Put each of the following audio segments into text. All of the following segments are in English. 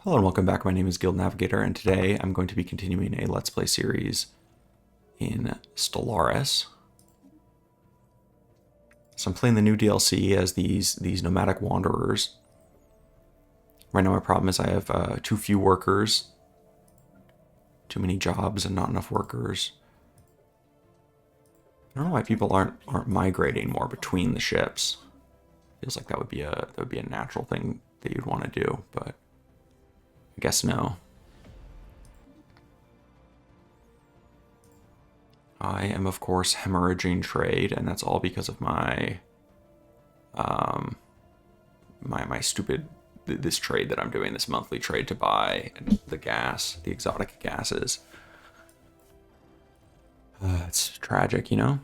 Hello and welcome back. My name is Guild Navigator, and today I'm going to be continuing a Let's Play series in Stellaris. So I'm playing the new DLC as these nomadic wanderers. Right now my problem is I have too few workers, too many jobs and not enough workers. I don't know why people aren't migrating more between the ships. Feels like that would be a natural thing that you'd want to do, but I guess no. I am, of course, hemorrhaging trade, and that's all because of my stupid this trade that I'm doing, this monthly trade to buy the gas, the exotic gases. It's tragic, you know?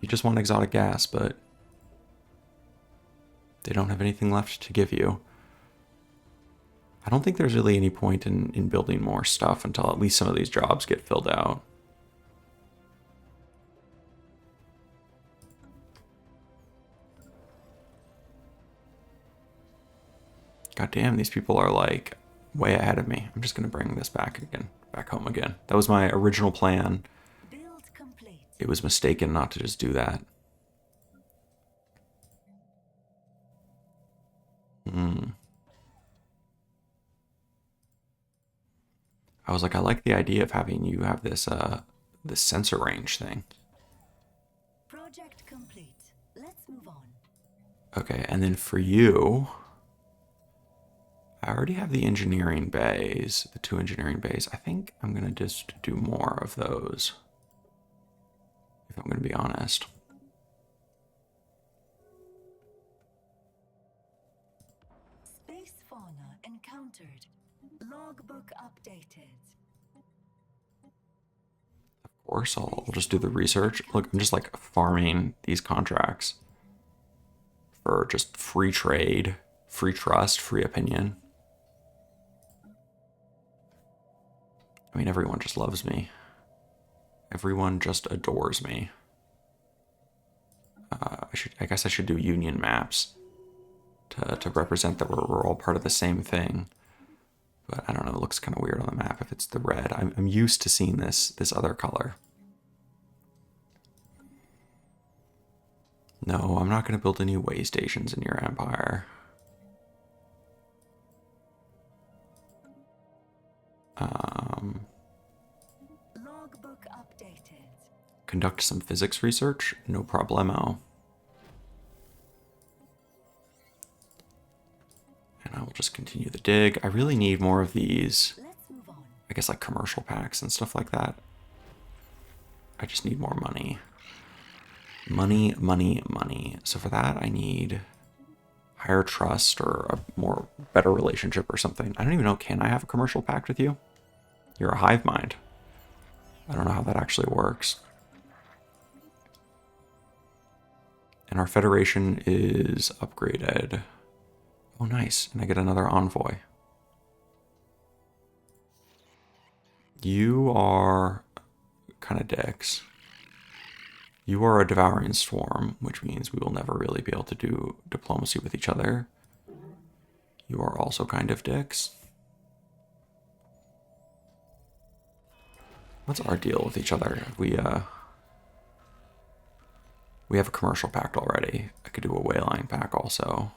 You just want exotic gas, but they don't have anything left to give you. I don't think there's really any point in building more stuff until at least some of these jobs get filled out. God damn, these people are like way ahead of me. I'm just gonna bring this back home again. That was my original plan. It was mistaken not to just do that. I was like, I like the idea of having you have this this sensor range thing. Project complete. Let's move on. Okay, and then for you, I already have the engineering bays, the 2 engineering bays. I think I'm gonna just do more of those, if I'm gonna be honest. Space fauna encountered. Logbook updated. Of course, I'll just do the research. Look, I'm just like farming these contracts for just free trade, free trust, free opinion. I mean, everyone just loves me. Everyone just adores me. I guess I should do union maps to represent that we're all part of the same thing. But I don't know, it looks kind of weird on the map if it's the red. I'm used to seeing this other color. No, I'm not going to build any way stations in your empire. Logbook updated. Conduct some physics research? No problemo. And I will just continue the dig. I really need more of these, Let's move on. I guess, like commercial packs and stuff like that. I just need more money. Money, money, money. So for that, I need higher trust or a better relationship or something. I don't even know, can I have a commercial pact with you? You're a hive mind. I don't know how that actually works. And our federation is upgraded. Oh, nice. And I get another envoy. You are kind of dicks. You are a devouring swarm, which means we will never really be able to do diplomacy with each other. You are also kind of dicks. What's our deal with each other? We have a commercial pact already. I could do a wayline pact also.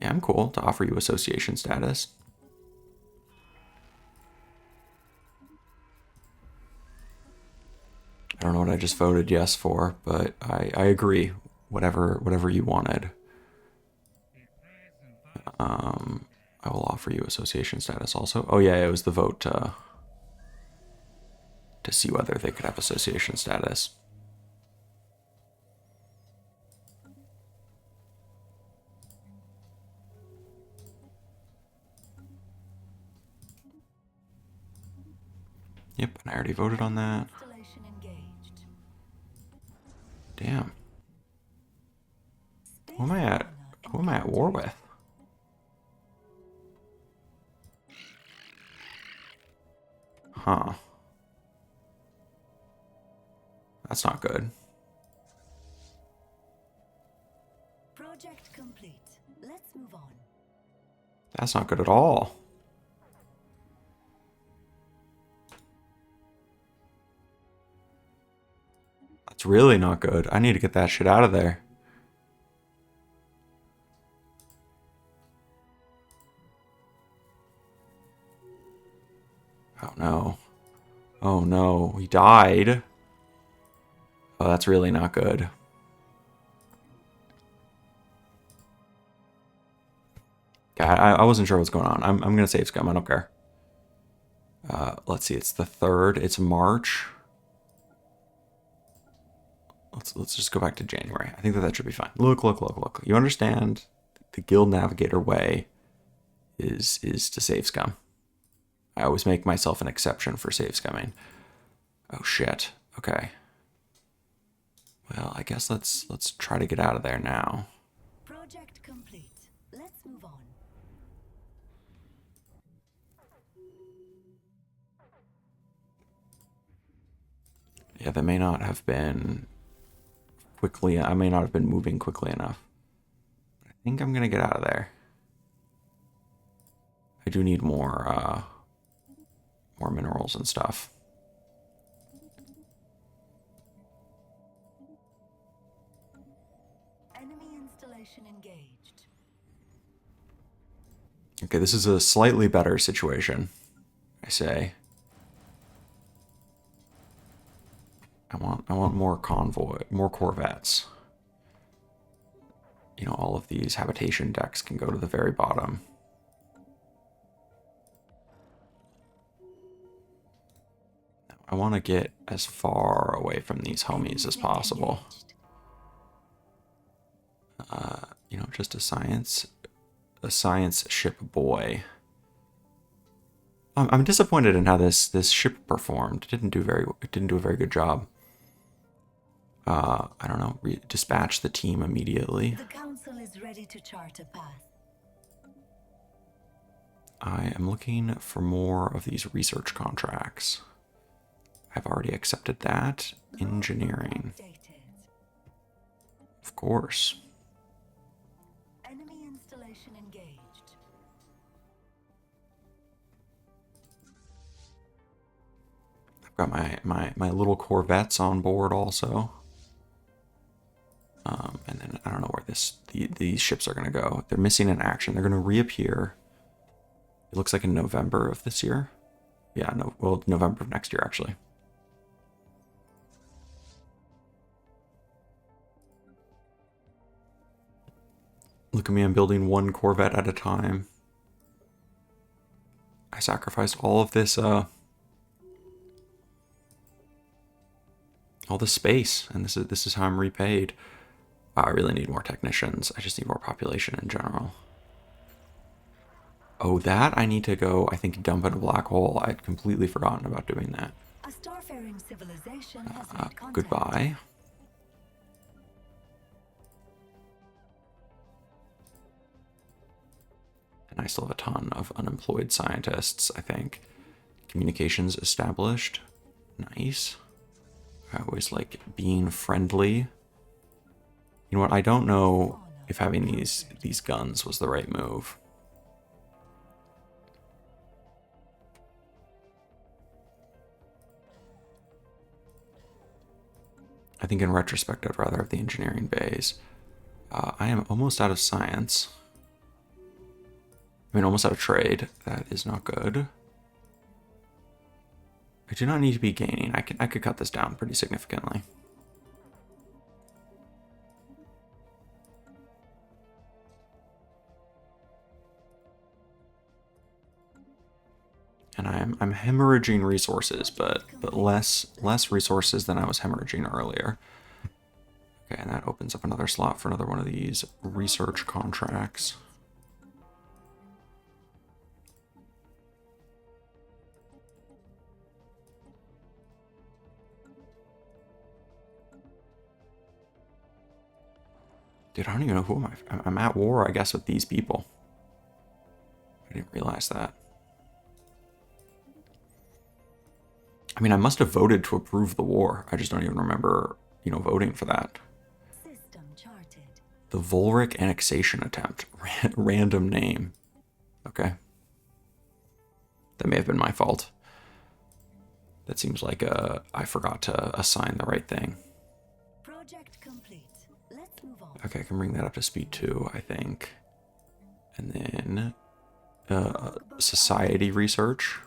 Yeah, I'm cool to offer you association status. I don't know what I just voted yes for, but I agree. Whatever you wanted. I will offer you association status also. Oh yeah, it was the vote to see whether they could have association status. Yep, and I already voted on that. Installation engaged. Damn. Space Who am I at? fauna Who am I at war encountered. with? Huh. That's not good. Project complete. Let's move on. That's not good at all. That's really not good. I need to get that shit out of there. Oh no. Oh no, he died. Oh, that's really not good. Okay, I wasn't sure what's going on. I'm gonna save scum. I don't care. Let's see. It's the 3rd. It's March. Let's just go back to January. I think that should be fine. Look. You understand? The Guild Navigator way is to save scum. I always make myself an exception for save scumming. Oh shit. Okay. Well, I guess let's try to get out of there now. Project complete. Let's move on. Yeah, that may not have been quickly. I may not have been moving quickly enough. I think I'm gonna get out of there. I do need more minerals and stuff. Enemy installation engaged. Okay, this is a slightly better situation, I say. I want more more corvettes. You know, all of these habitation decks can go to the very bottom. I want to get as far away from these homies as possible. You know, just a science ship boy. I'm disappointed in how this ship performed. It didn't do a very good job. I don't know. Dispatch the team immediately. The council is ready to chart a path. I am looking for more of these research contracts. I've already accepted that. Engineering. Of course. Enemy installation engaged. I've got my little corvettes on board also. And then I don't know where these ships are going to go. They're missing in action. They're going to reappear. It looks like in November of this year. Yeah, no, well, November of next year, actually. Look at me, I'm building one corvette at a time. I sacrificed all of this, all this space, and this is how I'm repaid. Wow, I really need more technicians. I just need more population in general. Oh, that I need to go, I think, dump in a black hole. I'd completely forgotten about doing that. A starfaring civilization has made contact. Goodbye. And I still have a ton of unemployed scientists, I think. Communications established. Nice. I always like being friendly. You know what? I don't know if having these guns was the right move. I think in retrospect, I'd rather have the engineering bays. I am almost out of science. I mean, almost out of trade. That is not good. I do not need to be gaining. I could cut this down pretty significantly. And I'm hemorrhaging resources, but less resources than I was hemorrhaging earlier. Okay, and that opens up another slot for another one of these research contracts. Dude, I don't even know who I'm at war, I guess, with these people. I didn't realize that. I mean, I must have voted to approve the war. I just don't even remember, you know, voting for that. System charted. The Volric annexation attempt. Random name. Okay. That may have been my fault. That seems like I forgot to assign the right thing. Project complete. Let's move on. Okay, I can bring that up to speed 2, I think. And then society research.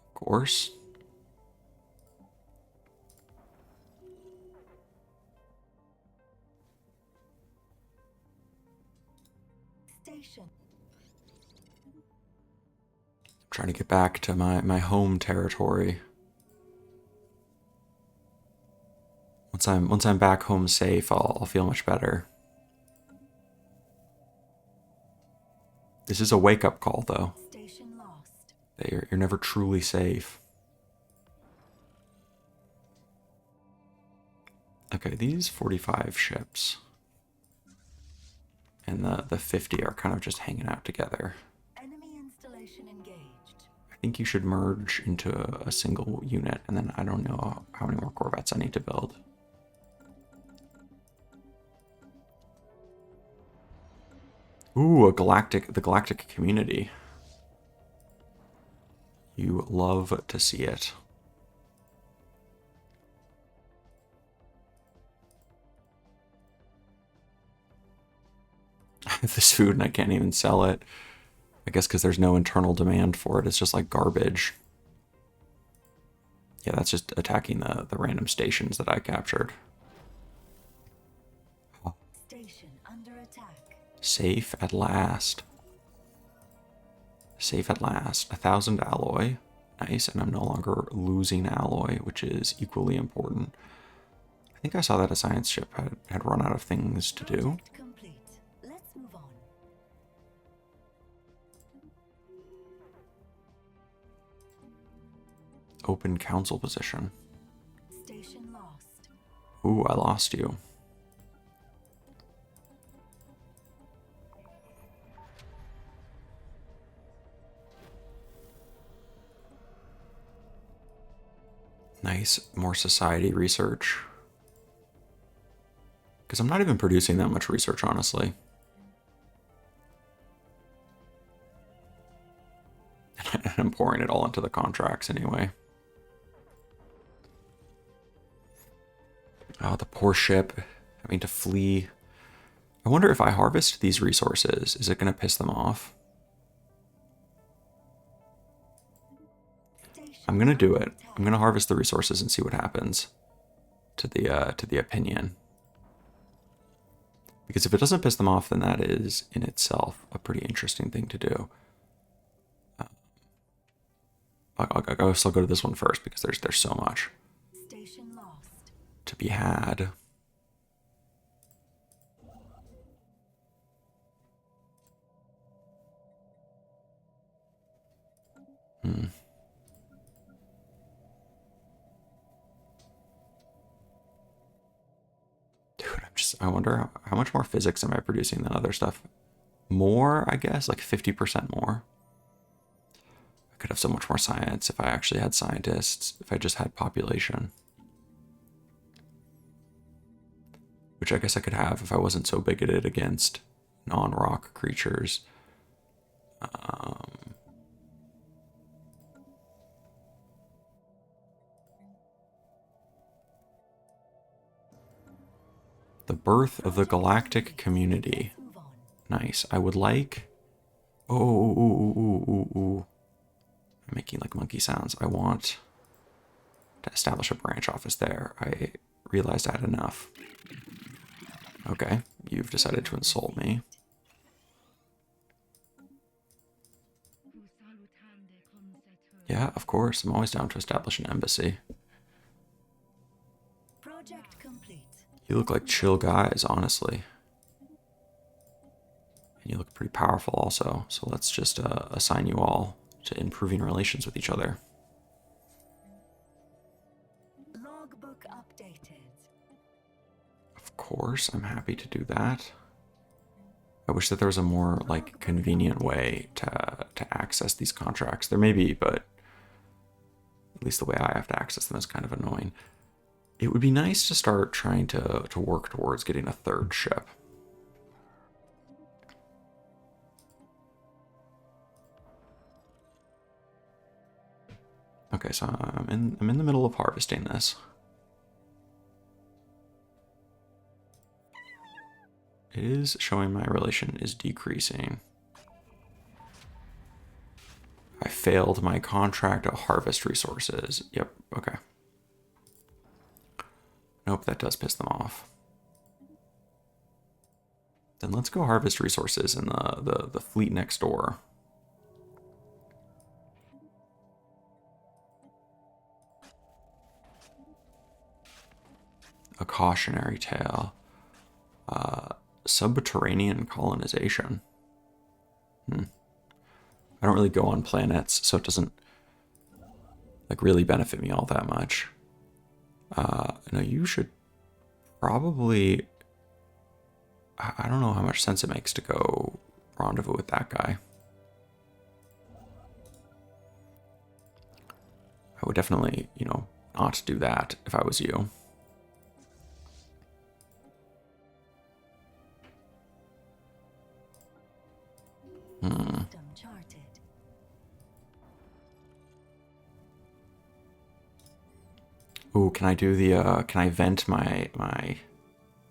Of course. Station. I'm trying to get back to my home territory. Once I'm back home safe, I'll feel much better. This is a wake-up call, though. Station lost. That you're never truly safe. Okay, these 45 ships and the 50 are kind of just hanging out together. Enemy installation engaged. I think you should merge into a single unit, and then I don't know how many more corvettes I need to build. Ooh, the galactic community. You love to see it. I have this food and I can't even sell it. I guess because there's no internal demand for it. It's just like garbage. Yeah, that's just attacking the random stations that I captured. Station under attack. Safe at last. Safe at last. 1,000 alloy. Nice, and I'm no longer losing alloy, which is equally important. I think I saw that a science ship had run out of things to do. Project complete. Let's move on. Open council position. Station lost. Ooh, I lost you. Nice, more society research. Because I'm not even producing that much research, honestly. And I'm pouring it all into the contracts anyway. Oh, the poor ship having to flee. I wonder if I harvest these resources, is it going to piss them off? I'm going to do it. I'm going to harvest the resources and see what happens to the opinion. Because if it doesn't piss them off, then that is in itself a pretty interesting thing to do. I'll still go to this one first because there's so much Station lost. to be had. Dude, I wonder how much more physics am I producing than other stuff? More, I guess, like 50% more. I could have so much more science if I actually had scientists, if I just had population. Which I guess I could have if I wasn't so bigoted against non-rock creatures. The birth of the galactic community. Move on. Nice. I would like... Oh. I'm making like monkey sounds. I want to establish a branch office there. I realized I had enough. Okay, you've decided to insult me. Yeah, of course. I'm always down to establish an embassy. Project complete. You look like chill guys, honestly. And you look pretty powerful also. So let's just assign you all to improving relations with each other. Logbook updated. Of course, I'm happy to do that. I wish that there was a more like convenient way to access these contracts. There may be, but at least the way I have to access them is kind of annoying. It would be nice to start trying to work towards getting a third ship. Okay, so I'm in the middle of harvesting this. It is showing my relation is decreasing. I failed my contract to harvest resources. Yep, okay. Nope, that does piss them off. Then let's go harvest resources in the fleet next door. A cautionary tale. Subterranean colonization. I don't really go on planets, so it doesn't like really benefit me all that much. No, you should probably. I don't know how much sense it makes to go rendezvous with that guy. I would definitely, not do that if I was you. System charted. Ooh, can I do the, can I vent my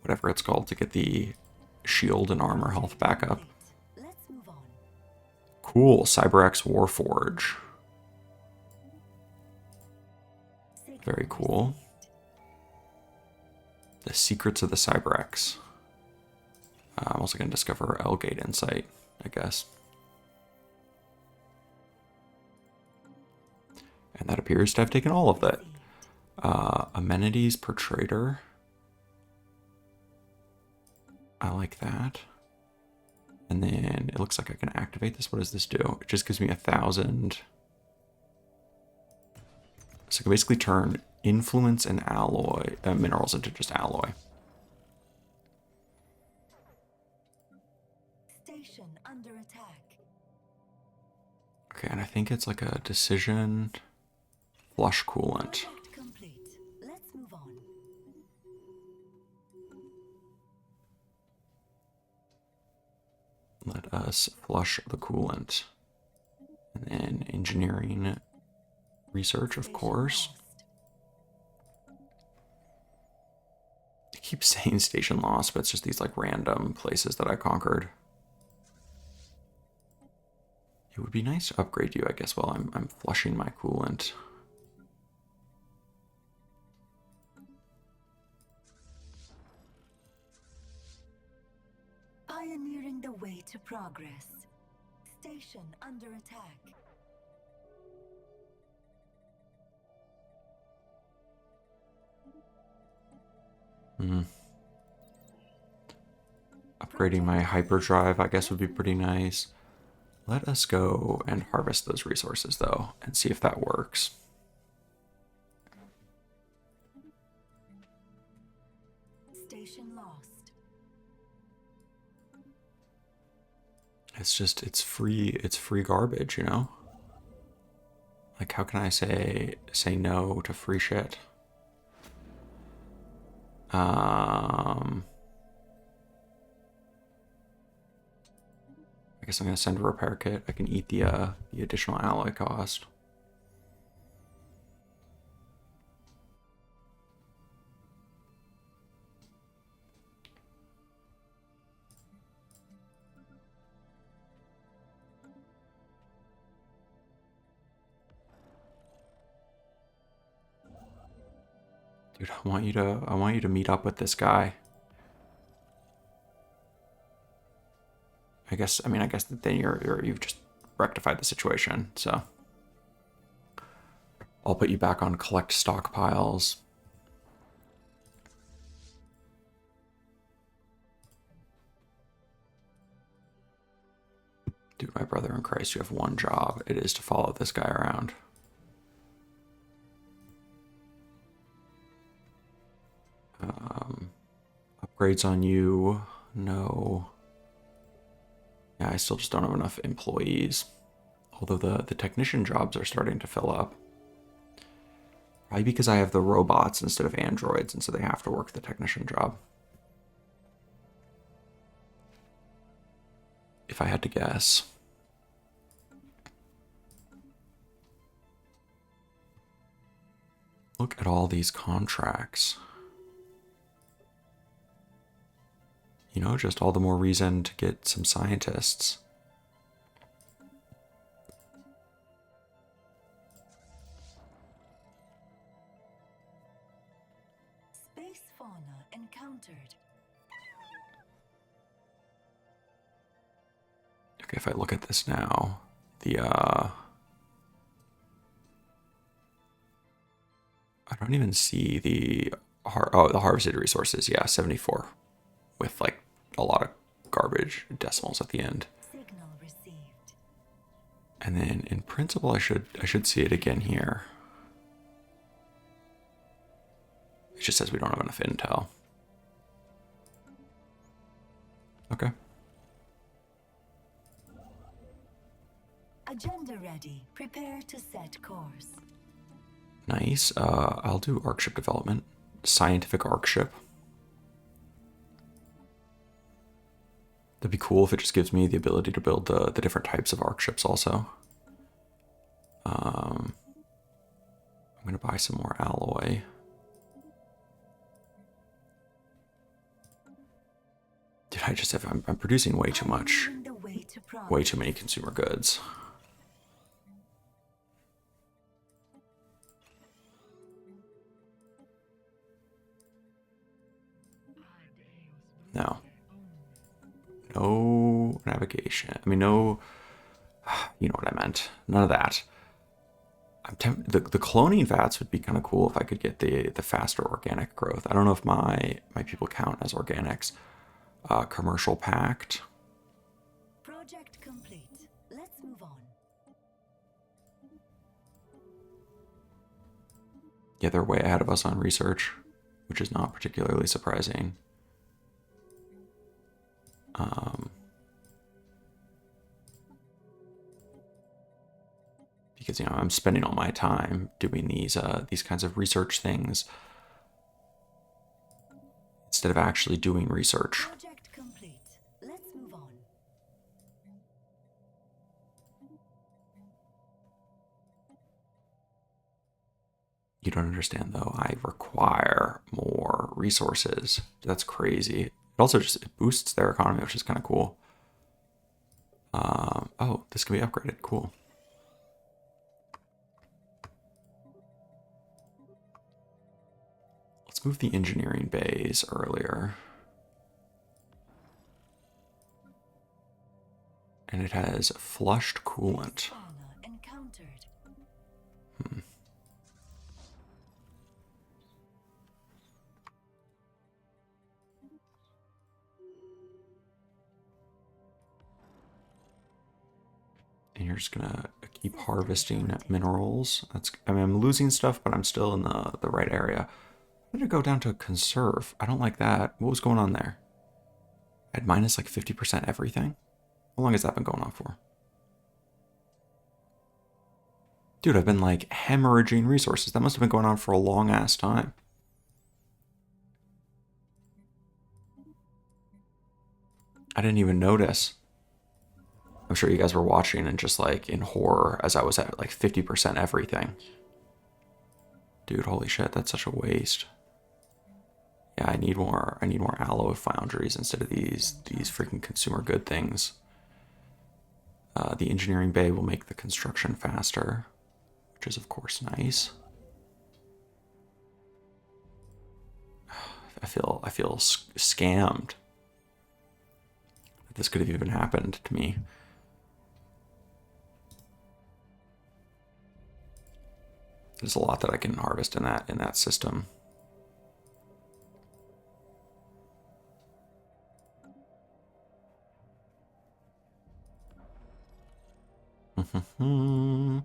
whatever it's called to get the shield and armor health back up? Let's move on. Cool, CyberX Warforge. Very cool. The secrets of the CyberX. I'm also going to discover Elgate Insight, I guess. And that appears to have taken all of that. Amenities per trader. I like that. And then it looks like I can activate this. What does this do? It just gives me 1,000. So I can basically turn influence and alloy minerals into just alloy. Station under attack. Okay, and I think it's like a decision flush coolant. Project complete. Let's move on. Let us flush the coolant. And then engineering research, of course. I keep saying station lost, but it's just these like random places that I conquered. It would be nice to upgrade you, I guess, while I'm flushing my coolant. Pioneering the way to progress. Station under attack. Upgrading my hyperdrive, I guess, would be pretty nice. Let us go and harvest those resources, though, and see if that works. Station lost. It's free garbage, you know? Like, how can I say no to free shit? I guess I'm gonna send a repair kit. I can eat the additional alloy cost. Dude, I want you to meet up with this guy. I guess that then you've just rectified the situation, so I'll put you back on collect stockpiles. Dude, my brother in Christ, you have one job. It is to follow this guy around. Upgrades on you? No. Yeah, I still just don't have enough employees. Although the technician jobs are starting to fill up. Probably because I have the robots instead of androids, and so they have to work the technician job. If I had to guess. look at all these contracts. You know, just all the more reason to get some scientists. Space fauna encountered. Okay, if I look at this now, the I don't even see the the harvested resources. Yeah, 74 with like a lot of garbage decimals at the end. Signal received. And then in principle I should see it again here. It just says we don't have enough intel. Okay. Agenda ready. Prepare to set course. Nice. I'll do arc ship development. Scientific arc ship. That'd be cool if it just gives me the ability to build the different types of arc ships also. I'm going to buy some more alloy. Dude, I just have, I'm producing way too much. Paving the way to progress. Way too many consumer goods. No. No navigation. I mean, no... You know what I meant. None of that. The cloning vats would be kind of cool if I could get the faster organic growth. I don't know if my people count as organics. Commercial pact. Project complete. Let's move on. Yeah, they're way ahead of us on research, which is not particularly surprising. Because, you know, I'm spending all my time doing these kinds of research things instead of actually doing research. Project complete. Let's move on. You don't understand, though. I require more resources. That's crazy. It also just it boosts their economy, which is kind of cool. Oh, this can be upgraded. Cool. Let's move the engineering bays earlier. And it has flushed coolant. Fauna encountered. And you're just gonna keep harvesting minerals. That's, I mean, I'm losing stuff, but I'm still in the right area. I'm gonna go down to conserve. I don't like that. What was going on there? I had minus like 50% everything. How long has that been going on for? Dude, I've been like hemorrhaging resources. That must have been going on for a long ass time. I didn't even notice. I'm sure you guys were watching and just like in horror as I was at like 50% everything. Dude, holy shit, that's such a waste. Yeah, I need more alloy foundries instead of these freaking consumer good things. The engineering bay will make the construction faster, which is of course nice. I feel scammed. This could have even happened to me. There's a lot that I can harvest in that system. I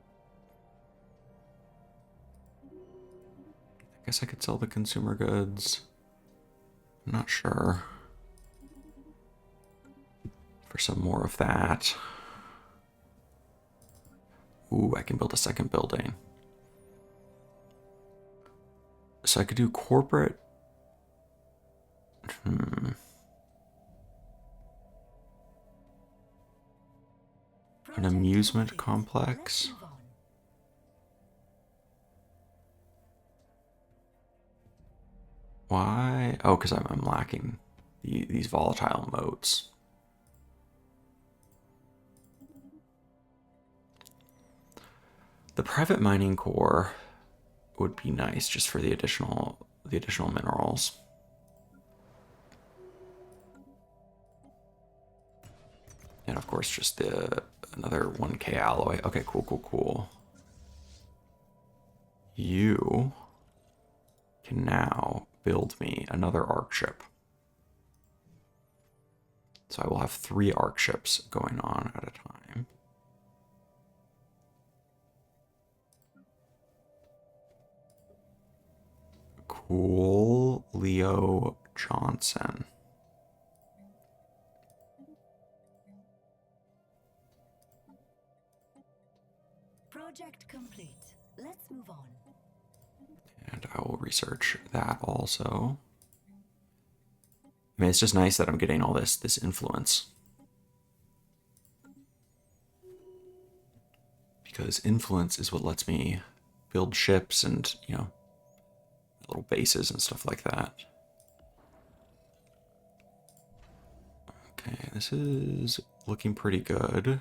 guess I could sell the consumer goods. I'm not sure. For some more of that. Ooh, I can build a second building. So I could do corporate. An amusement complex. Why? Oh, because I'm lacking these volatile motes. The private mining core would be nice just for the additional minerals. And of course just another 1k alloy. Okay, cool. You can now build me another arc ship. So I will have 3 arc ships going on at a time. Cool. Leo Johnson. Project complete. Let's move on. And I will research that also. I mean, it's just nice that I'm getting all this influence. Because influence is what lets me build ships and, you know, little bases and stuff like that. Okay, this is looking pretty good.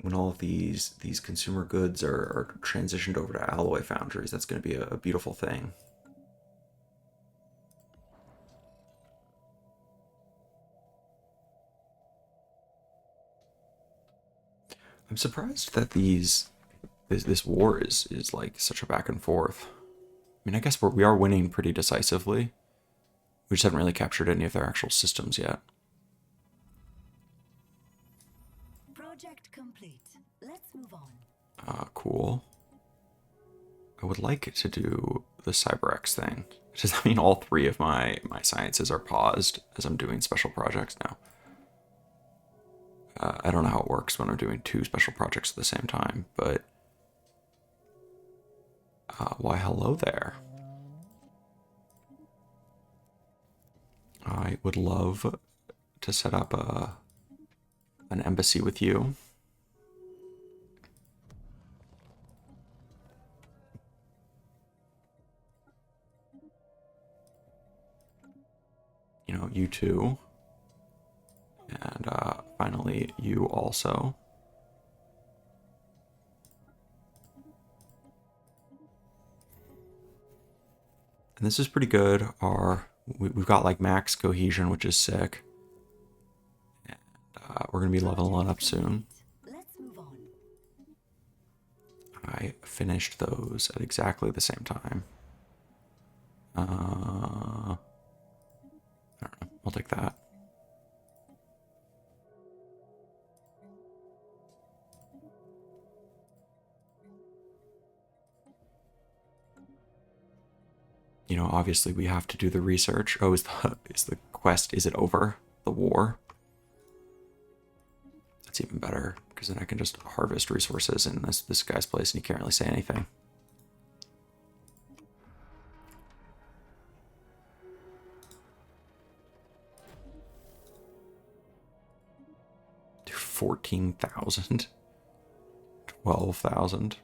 When all of these consumer goods are transitioned over to alloy foundries, that's going to be a beautiful thing. I'm surprised that this war is like such a back and forth. I mean, I guess we are winning pretty decisively. We just haven't really captured any of their actual systems yet. Project complete. Let's move on. Cool. I would like to do the CyberX thing. Does that mean all 3 of my sciences are paused as I'm doing special projects now? I don't know how it works when I'm doing 2 special projects at the same time, but why hello there. I would love to set up an embassy with you. You know, you too. And finally, you also. And this is pretty good. We've got like max cohesion, which is sick. And we're going to be leveling up soon. Let's move on. I finished those at exactly the same time. I don't know. I'll take that. You know, obviously we have to do the research. Oh, is the quest, is it over? The war? That's even better, because then I can just harvest resources in this guy's place and he can't really say anything. Dude, 14,000? 12,000?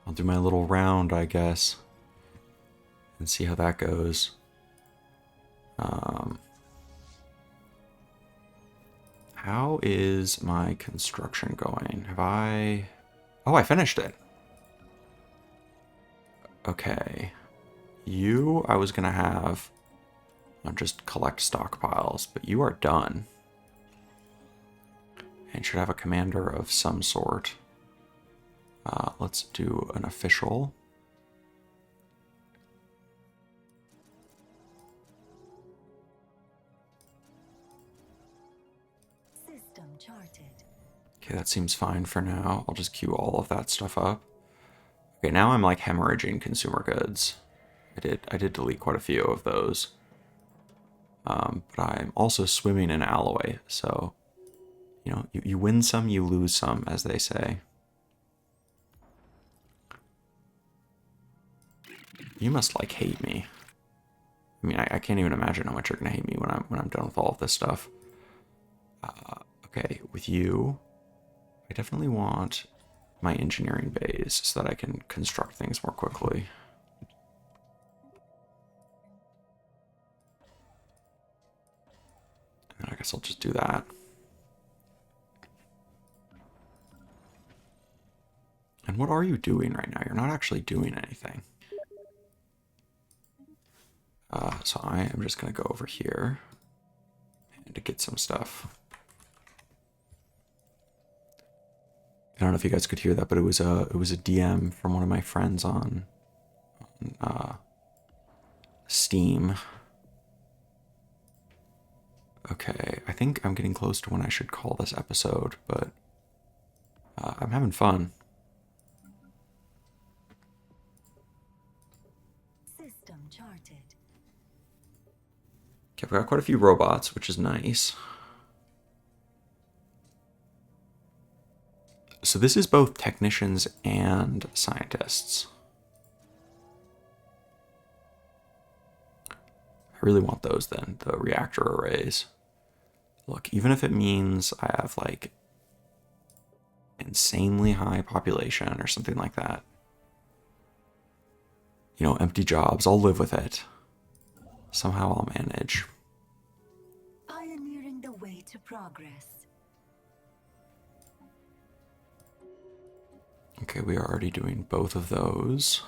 I'll do my little round, I guess, and see how that goes. How is my construction going? Have I... Oh, I finished it. Okay. You, I was gonna have just collect stockpiles, but you are done. And should have a commander of some sort. Let's do an official. System charted. Okay, that seems fine for now. I'll just queue all of that stuff up. Okay, now I'm like hemorrhaging consumer goods. I did delete quite a few of those. But I'm also swimming in alloy, so, you know, you win some, you lose some, as they say. You must, like, hate me. I mean, I can't even imagine how much you're gonna hate me when I'm done with all of this stuff. Okay, with you, I definitely want my engineering bays so that I can construct things more quickly. And I guess I'll just do that. And what are you doing right now? You're not actually doing anything. So I am just going to go over here and to get some stuff. I don't know if you guys could hear that, but it was a DM from one of my friends on Steam. Okay, I think I'm getting close to when I should call this episode, but I'm having fun. System charted. Okay, I've got quite a few robots, which is nice. So this is both technicians and scientists. I really want those then, the reactor arrays. Look, even if it means I have like insanely high population or something like that, you know, empty jobs, I'll live with it. Somehow I'll manage. Pioneering the way to progress. Okay, we are already doing both of those.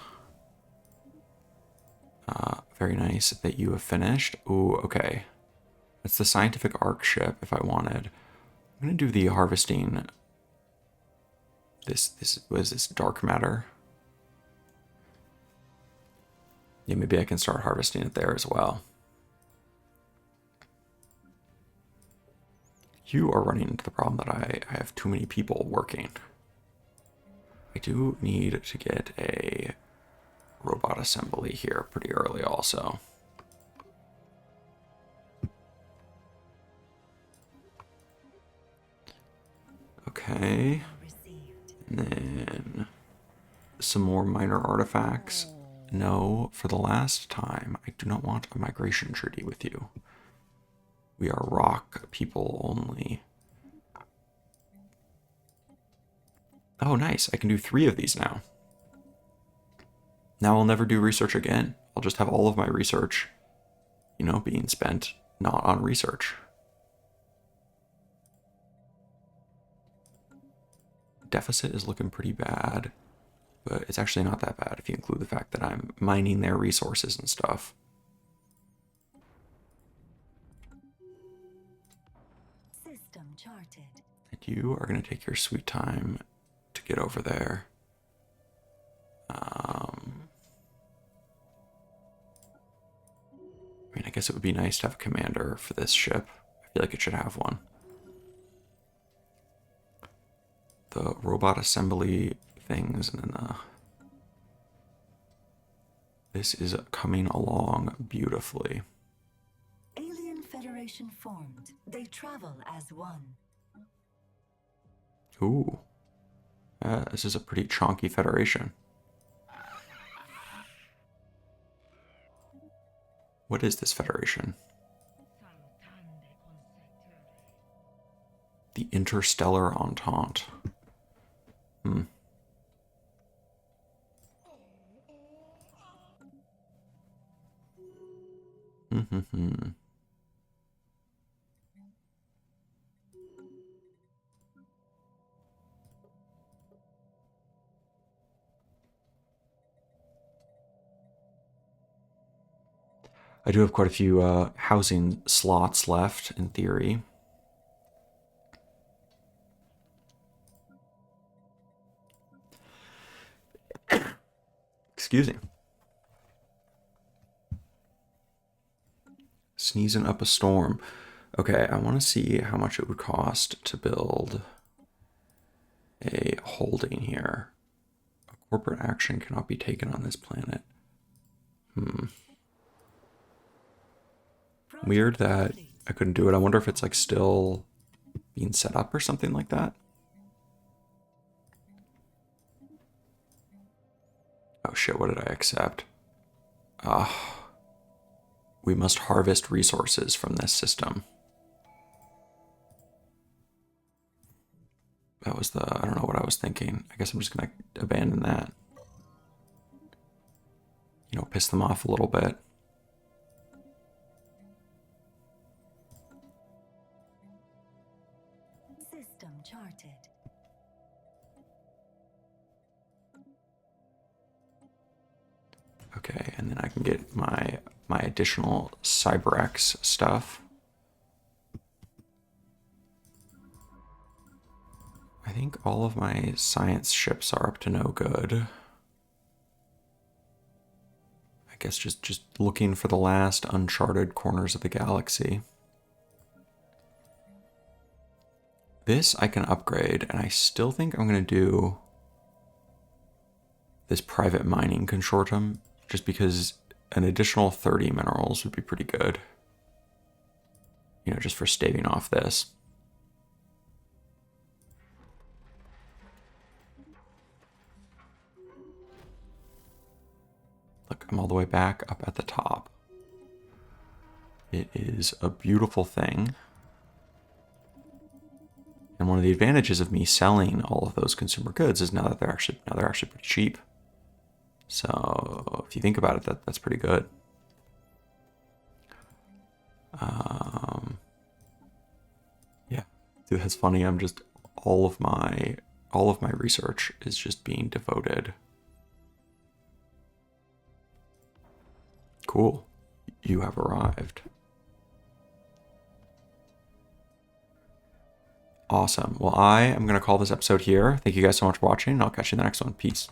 Very nice that you have finished. Ooh, okay. That's the scientific arc ship if I wanted. I'm gonna do the harvesting. This was this dark matter. Yeah, maybe I can start harvesting it there as well. You are running into the problem that I have too many people working. I do need to get a robot assembly here pretty early also. Okay. And then some more minor artifacts. No, for the last time, I do not want a migration treaty with you. We are rock people only. Oh, nice. I can do 3 of these now. Now I'll never do research again. I'll just have all of my research, you know, being spent not on research. Deficit is looking pretty bad, but it's actually not that bad if you include the fact that I'm mining their resources and stuff. System charted. And you are going to take your sweet time to get over there. I mean, I guess it would be nice to have a commander for this ship. I feel like it should have one. The robot assembly things, and then this is coming along beautifully. Alien Federation formed. They travel as one. Ooh. This is a pretty chonky federation. What is this federation? The Interstellar Entente. Hmm. I do have quite a few housing slots left, in theory. Excuse me. Sneezing up a storm. Okay, I want to see how much it would cost to build a holding here. A corporate action cannot be taken on this planet. Weird that I couldn't do it. I wonder if it's like still being set up or something like that. Oh shit, what did I accept? We must harvest resources from this system. That was I don't know what I was thinking. I guess I'm just gonna abandon that. You know, piss them off a little bit. System charted. Okay, and then I can get my additional CyberX stuff. I think all of my science ships are up to no good. I guess just looking for the last uncharted corners of the galaxy. This I can upgrade, and I still think I'm going to do this private mining consortium, just because an additional 30 minerals would be pretty good. You know, just for staving off this. Look, I'm all the way back up at the top. It is a beautiful thing. And one of the advantages of me selling all of those consumer goods is now that they're actually pretty cheap. So if you think about it, that's pretty good. Yeah, dude, that's funny. I'm just all of my research is just being devoted. Cool. You have arrived. Awesome. Well, I am going to call this episode here. Thank you guys so much for watching, and I'll catch you in the next one. Peace.